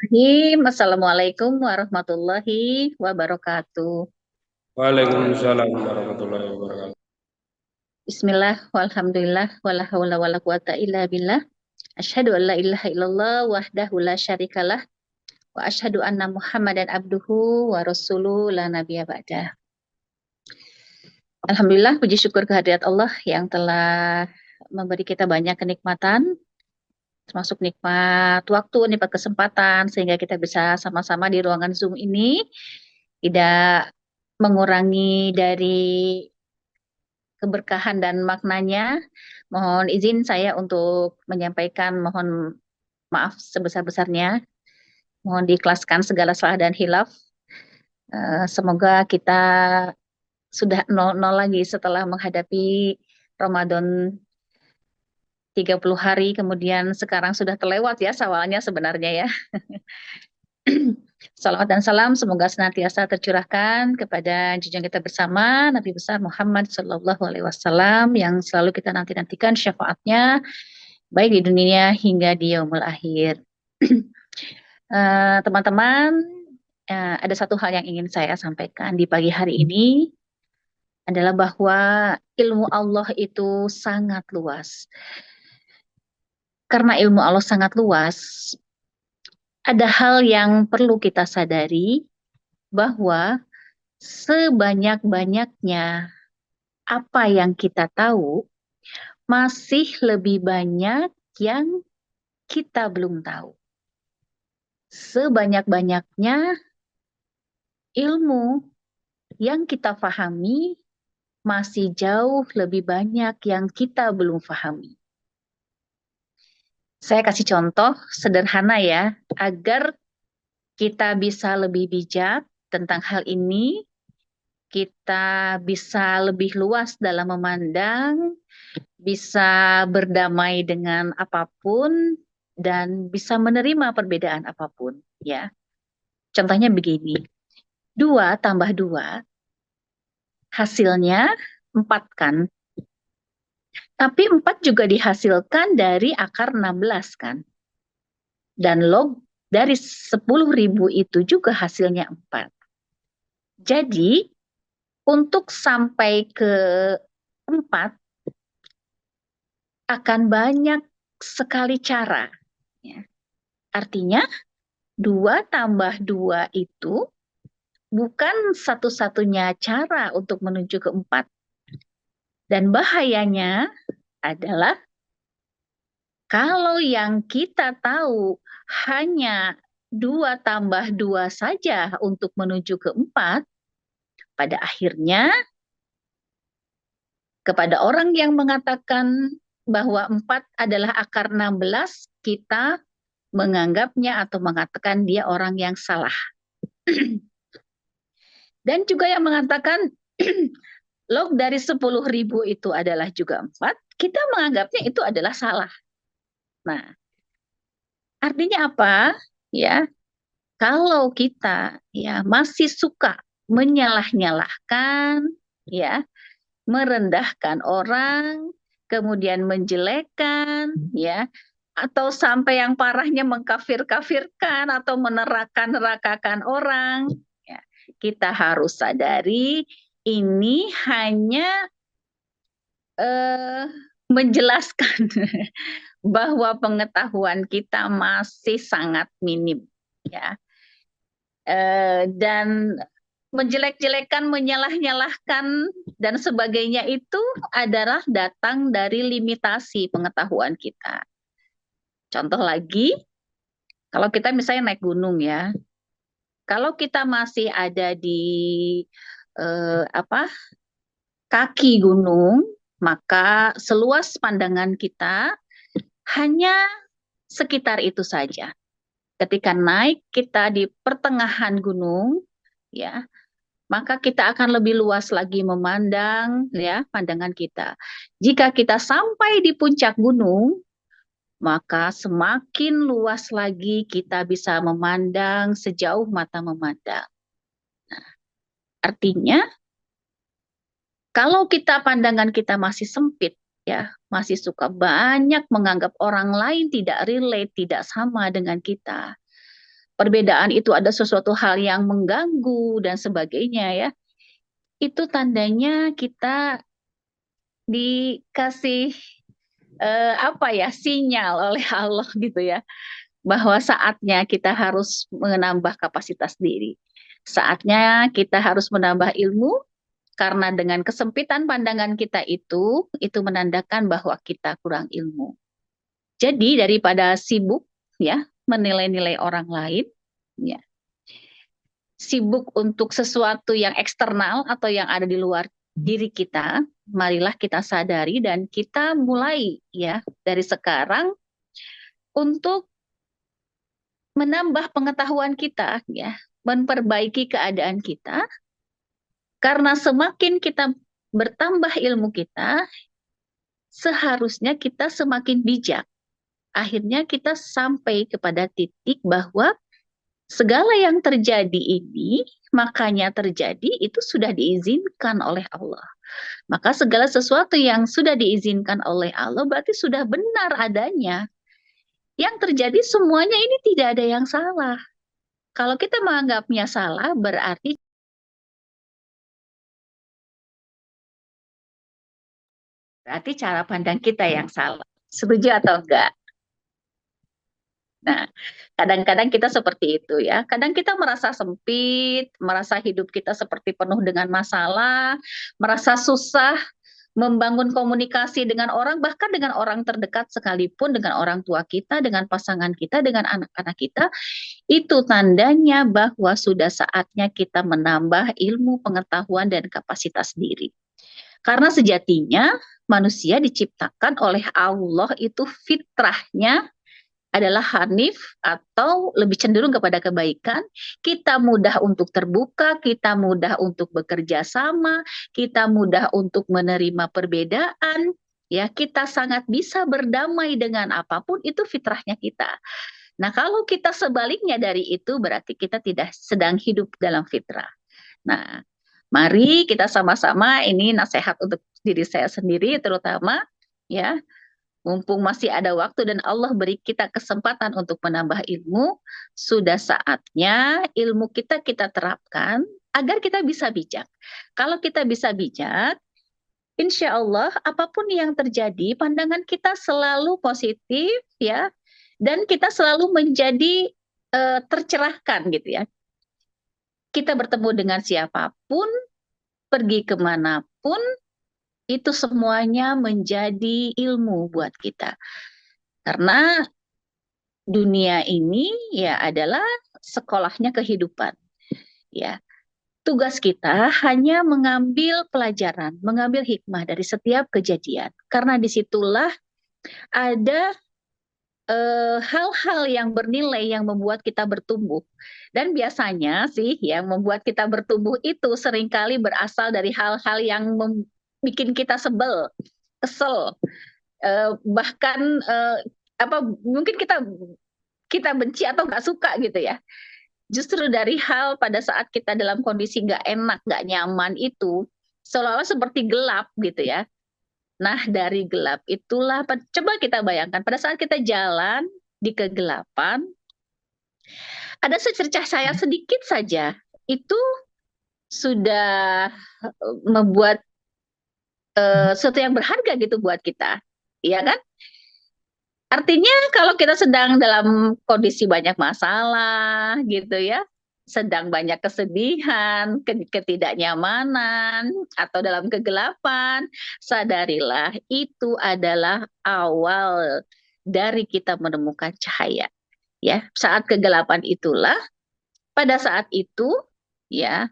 Bismillahirrahmanirrahim. Assalamualaikum warahmatullahi wabarakatuh. Waalaikumsalam warahmatullahi wabarakatuh. Bismillah, walhamdulillah, wala hawla wala quwata illa billah. Asyhadu an la ilaha illallah wahdahu la syarikalah wa asyhadu anna Muhammadan abduhu wa rasuluhu la nabiyya ba'dah. Alhamdulillah, puji syukur kehadirat Allah yang telah memberi kita banyak kenikmatan, termasuk nikmat waktu, nikmat kesempatan, sehingga kita bisa sama-sama di ruangan Zoom ini, tidak mengurangi dari keberkahan dan maknanya. Mohon izin saya untuk menyampaikan mohon maaf sebesar-besarnya. Mohon diikhlaskan segala salah dan hilaf. Semoga kita sudah nol lagi setelah menghadapi Ramadan 30 hari, kemudian sekarang sudah terlewat ya sawalnya sebenarnya ya. Salawat dan salam semoga senantiasa tercurahkan kepada junjungan kita bersama Nabi besar Muhammad Shallallahu Alaihi Wasallam yang selalu kita nanti-nantikan syafaatnya baik di dunia hingga di yaumul akhir. Teman-teman, ada satu hal yang ingin saya sampaikan di pagi hari ini adalah bahwa ilmu Allah itu sangat luas. Karena ilmu Allah sangat luas, ada hal yang perlu kita sadari bahwa sebanyak-banyaknya apa yang kita tahu, masih lebih banyak yang kita belum tahu. Sebanyak-banyaknya ilmu yang kita pahami, masih jauh lebih banyak yang kita belum pahami. Saya kasih contoh sederhana ya, agar kita bisa lebih bijak tentang hal ini, kita bisa lebih luas dalam memandang, bisa berdamai dengan apapun, dan bisa menerima perbedaan apapun. Ya, contohnya begini, 2 tambah 2 hasilnya 4 kan? Tapi 4 juga dihasilkan dari akar 16 kan? Dan log dari 10.000 itu juga hasilnya 4. Jadi untuk sampai ke 4 akan banyak sekali cara. Ya. Artinya 2 tambah 2 itu bukan satu-satunya cara untuk menuju ke 4. Dan bahayanya adalah kalau yang kita tahu hanya 2 tambah 2 saja untuk menuju ke 4, pada akhirnya kepada orang yang mengatakan bahwa 4 adalah akar 16, kita menganggapnya atau mengatakan dia orang yang salah. Dan juga yang mengatakan log dari 10.000 itu adalah juga 4, kita menganggapnya itu adalah salah. Nah, artinya apa? Ya, kalau kita ya masih suka menyalah-nyalahkan, ya, merendahkan orang, kemudian menjelekkan, ya, atau sampai yang parahnya mengkafir-kafirkan atau menerakan-nerakakan orang, ya, kita harus sadari ini hanya eh, menjelaskan bahwa pengetahuan kita masih sangat minim, ya. Dan menjelek-jelekan, menyalah-nyalahkan dan sebagainya itu adalah datang dari limitasi pengetahuan kita. Contoh lagi, kalau kita misalnya naik gunung ya, kalau kita masih ada di kaki gunung, maka seluas pandangan kita hanya sekitar itu saja. Ketika naik kita di pertengahan gunung, ya, maka kita akan lebih luas lagi memandang, ya, pandangan kita. Jika kita sampai di puncak gunung, maka semakin luas lagi kita bisa memandang sejauh mata memandang. Artinya, kalau kita pandangan kita masih sempit, ya, masih suka banyak menganggap orang lain tidak relate, tidak sama dengan kita, perbedaan itu ada sesuatu hal yang mengganggu dan sebagainya ya, itu tandanya kita dikasih apa ya, sinyal oleh Allah gitu ya, bahwa saatnya kita harus menambah kapasitas diri. Saatnya kita harus menambah ilmu, karena dengan kesempitan pandangan kita itu menandakan bahwa kita kurang ilmu. Jadi daripada sibuk ya menilai-nilai orang lain, ya, sibuk untuk sesuatu yang eksternal atau yang ada di luar diri kita, marilah kita sadari dan kita mulai ya dari sekarang untuk menambah pengetahuan kita ya, memperbaiki keadaan kita, karena semakin kita bertambah ilmu kita, seharusnya kita semakin bijak. Akhirnya kita sampai kepada titik bahwa segala yang terjadi ini, makanya terjadi, itu sudah diizinkan oleh Allah. Maka segala sesuatu yang sudah diizinkan oleh Allah berarti sudah benar adanya. Yang terjadi semuanya ini tidak ada yang salah. Kalau kita menganggapnya salah, berarti cara pandang kita yang salah. Setuju atau enggak? Nah, kadang-kadang kita seperti itu ya. Kadang kita merasa sempit, merasa hidup kita seperti penuh dengan masalah, merasa susah membangun komunikasi dengan orang, bahkan dengan orang terdekat sekalipun, dengan orang tua kita, dengan pasangan kita, dengan anak-anak kita. Itu tandanya bahwa sudah saatnya kita menambah ilmu, pengetahuan, dan kapasitas diri. Karena sejatinya manusia diciptakan oleh Allah itu fitrahnya adalah hanif atau lebih cenderung kepada kebaikan. Kita mudah untuk terbuka, kita mudah untuk bekerja sama, kita mudah untuk menerima perbedaan, ya, kita sangat bisa berdamai dengan apapun, itu fitrahnya kita. Nah, kalau kita sebaliknya dari itu, berarti kita tidak sedang hidup dalam fitrah. Nah, mari kita sama-sama, ini nasihat untuk diri saya sendiri terutama, ya, mumpung masih ada waktu dan Allah beri kita kesempatan untuk menambah ilmu, sudah saatnya ilmu kita terapkan agar kita bisa bijak. Kalau kita bisa bijak, insya Allah apapun yang terjadi, pandangan kita selalu positif ya, dan kita selalu menjadi tercerahkan gitu ya. Kita bertemu dengan siapapun, pergi kemanapun, itu semuanya menjadi ilmu buat kita. Karena dunia ini ya adalah sekolahnya kehidupan. Ya, tugas kita hanya mengambil pelajaran, mengambil hikmah dari setiap kejadian. Karena disitulah ada hal-hal yang bernilai yang membuat kita bertumbuh. Dan biasanya sih yang membuat kita bertumbuh itu seringkali berasal dari hal-hal yang bikin kita sebel, kesel, bahkan apa mungkin kita benci atau nggak suka gitu ya. Justru dari hal pada saat kita dalam kondisi nggak enak, nggak nyaman itu seolah-olah seperti gelap gitu ya. Nah, dari gelap itulah, coba kita bayangkan pada saat kita jalan di kegelapan, ada secercah cahaya sedikit saja, itu sudah membuat sesuatu yang berharga gitu buat kita, iya kan? Artinya kalau kita sedang dalam kondisi banyak masalah gitu ya, sedang banyak kesedihan, ketidaknyamanan, atau dalam kegelapan, sadarilah itu adalah awal dari kita menemukan cahaya. Ya, saat kegelapan itulah, pada saat itu ya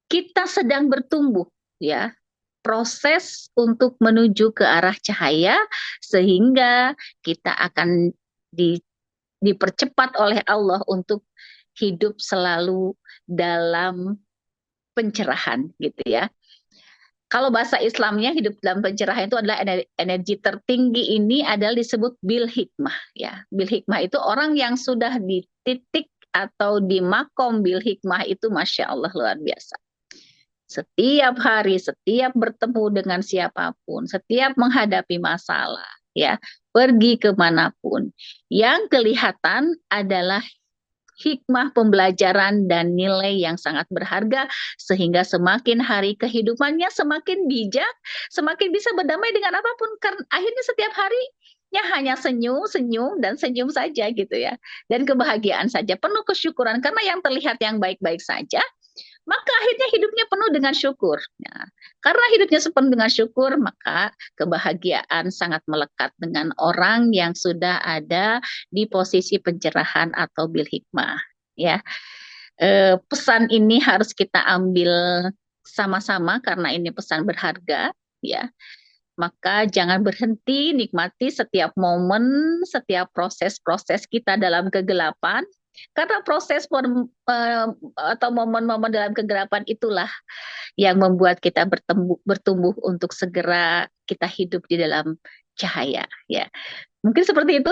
kita sedang bertumbuh ya, proses untuk menuju ke arah cahaya sehingga kita akan dipercepat oleh Allah untuk hidup selalu dalam pencerahan gitu ya. Kalau bahasa Islamnya hidup dalam pencerahan itu adalah energi tertinggi, ini adalah disebut bil hikmah ya. Bil hikmah itu orang yang sudah di titik atau di makom bil hikmah itu Masya Allah luar biasa. Setiap hari, setiap bertemu dengan siapapun, setiap menghadapi masalah, ya, pergi kemanapun, yang kelihatan adalah hikmah pembelajaran dan nilai yang sangat berharga sehingga semakin hari kehidupannya semakin bijak, semakin bisa berdamai dengan apapun karena akhirnya setiap harinya hanya senyum, senyum dan senyum saja gitu ya. Dan kebahagiaan saja, penuh kesyukuran karena yang terlihat yang baik-baik saja maka akhirnya hidupnya penuh dengan syukur. Nah, karena hidupnya penuh dengan syukur, maka kebahagiaan sangat melekat dengan orang yang sudah ada di posisi pencerahan atau bil hikmah. Ya, pesan ini harus kita ambil sama-sama karena ini pesan berharga. Ya, maka jangan berhenti nikmati setiap momen, setiap proses-proses kita dalam kegelapan. Karena atau momen-momen dalam kegelapan itulah yang membuat kita bertumbuh untuk segera kita hidup di dalam cahaya. Ya, mungkin seperti itu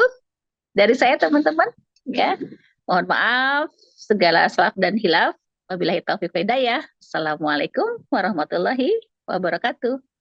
dari saya teman-teman. Ya, mohon maaf segala salah dan hilaf. Wabillahi taufiq wal hidayah. Assalamualaikum warahmatullahi wabarakatuh.